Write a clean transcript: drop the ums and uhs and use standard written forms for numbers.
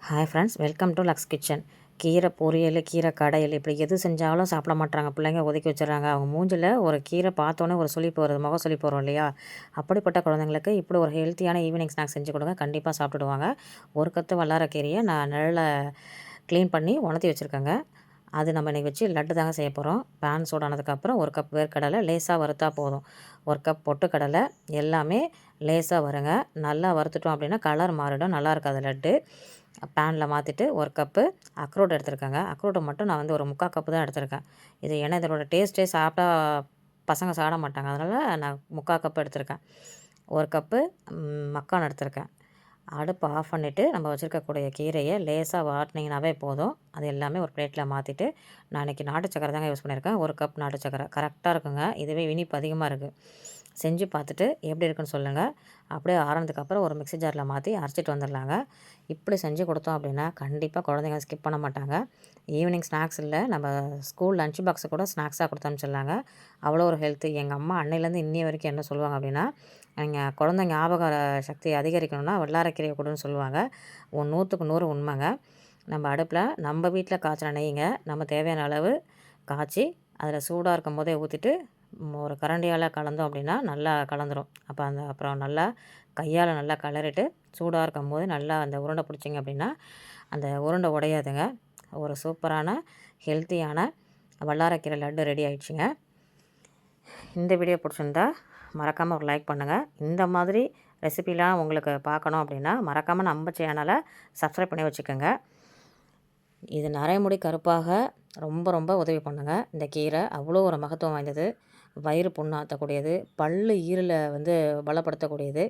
Hi friends, welcome to Lux kitchen. கீரை பொரியல், கீரை கடையல் இப்படி எது செஞ்சாலும் சாப்பிட மாட்றாங்க பிள்ளைங்க, ஒதுக்கி வச்சுறாங்க. அவங்க மூஞ்சில் ஒரு கீரை பார்த்தோன்னே ஒரு சுளிப்பு வருது, முக சுளிப்பு வரும் இல்லையா? அப்படிப்பட்ட குழந்தைங்களுக்கு இப்படி ஒரு ஹெல்த்தியான ஈவினிங் ஸ்நாக்ஸ் செஞ்சு கொடுங்க, கண்டிப்பாக சாப்பிட்டுடுவாங்க. ஒரு கத்து வல்லாரக்கீரையை நான் நிழல க்ளீன் பண்ணி உணர்த்தி வச்சுருக்கேங்க. அது நம்ம இன்றைக்கி வச்சு லட்டு தாங்க செய்ய போகிறோம். பேன் சூடானதுக்கப்புறம் 1 கப் வேர்க்கடலை லேசாக வறுத்தா போதும். 1 கப் பொட்டுக்கடலை எல்லாமே லேசாக வருங்க. நல்லா வறுத்துட்டோம் அப்படின்னா கலர் மாறிடும், நல்லா இருக்காது லட்டு. பேனில் மாற்றிட்டு 1 கப்பு அக்ரோட் எடுத்துருக்கேங்க. அக்ரோட்டை மட்டும் நான் வந்து ஒரு 3/4 கப்பு தான் எடுத்திருக்கேன். இது ஏன்னா இதனோட டேஸ்ட்டே சாப்பிட்டா பசங்க சாப்பிட மாட்டாங்க, அதனால் நான் 3/4 கப்பு எடுத்திருக்கேன். 1 கப்பு மக்கான் எடுத்திருக்கேன். அடுப்பை ஆஃப் பண்ணிவிட்டு நம்ம வச்சுருக்கக்கூடிய கீரையை லேசாக வாட்டினீங்கன்னாவே போதும். அது எல்லாமே ஒரு பிளேட்டில் மாற்றிட்டு, நான் இன்றைக்கி நாட்டு சக்கரை தாங்க யூஸ் பண்ணியிருக்கேன். 1 கப் நாட்டு சக்கரை கரெக்டாக இருக்குங்க. இதுவே இனிப்பு அதிகமாக இருக்குது. செஞ்சு பார்த்துட்டு எப்படி இருக்குன்னு சொல்லுங்கள். அப்படியே ஆறுனதுக்கப்புறம் ஒரு மிக்ஸி ஜாரில் மாற்றி அரைச்சிட்டு வந்துடலாங்க. இப்படி செஞ்சு கொடுத்தோம் அப்படின்னா கண்டிப்பாக குழந்தைங்க ஸ்கிப் பண்ண மாட்டாங்க. ஈவினிங் ஸ்நாக்ஸ் இல்லை, நம்ம ஸ்கூல் லஞ்ச் பாக்ஸை கூட ஸ்நாக்ஸாக கொடுத்து அனுப்பிச்சிடலாங்க. அவ்வளோ ஒரு ஹெல்த்து. எங்கள் அம்மா அன்னையிலேருந்து இன்னி வரைக்கும் என்ன சொல்லுவாங்க அப்படின்னா, எங்கள் குழந்தை ஞாபக சக்தி அதிகரிக்கணும்னா வல்லாரக்கீரையை கொடுன்னு சொல்லுவாங்க. 100க்கு 100 உண்மைங்க. நம்ம அடுப்பில் நம்ம வீட்டில் காய்ச்சின நெய்ங்க நம்ம தேவையான அளவு காய்ச்சி அதில் சூடாக இருக்கும் போதே ஊற்றிட்டு ஒரு கரண்டியால் கலந்தோம் அப்படின்னா நல்லா கலந்துரும். அப்புறம் நல்லா கையால் நல்லா கிளறிட்டு சூடாக இருக்கும்போது நல்லா அந்த உருண்டை பிடிச்சிங்க அப்படின்னா அந்த உருண்டை உடையாதுங்க. ஒரு சூப்பரான ஹெல்த்தியான வல்லாரக்கீரை லட்டு ரெடி ஆயிடுச்சுங்க. இந்த வீடியோ பிடிச்சிருந்தா மறக்காமல் ஒரு லைக் பண்ணுங்கள். இந்த மாதிரி ரெசிபிலாம் உங்களுக்கு பார்க்கணும் அப்படின்னா மறக்காமல் நம்ம சேனலை சப்ஸ்கிரைப் பண்ணி வச்சுக்கோங்க. இது நரைமுடி கருப்பாக ரொம்ப ரொம்ப உதவி பண்ணுங்க. இந்த கீரை அவ்வளோ ஒரு மகத்துவம் வாய்ந்தது. வயிறு புண்ணாற்றக்கூடியது, பல்லு ஈரலை வந்து பலப்படுத்தக்கூடியது.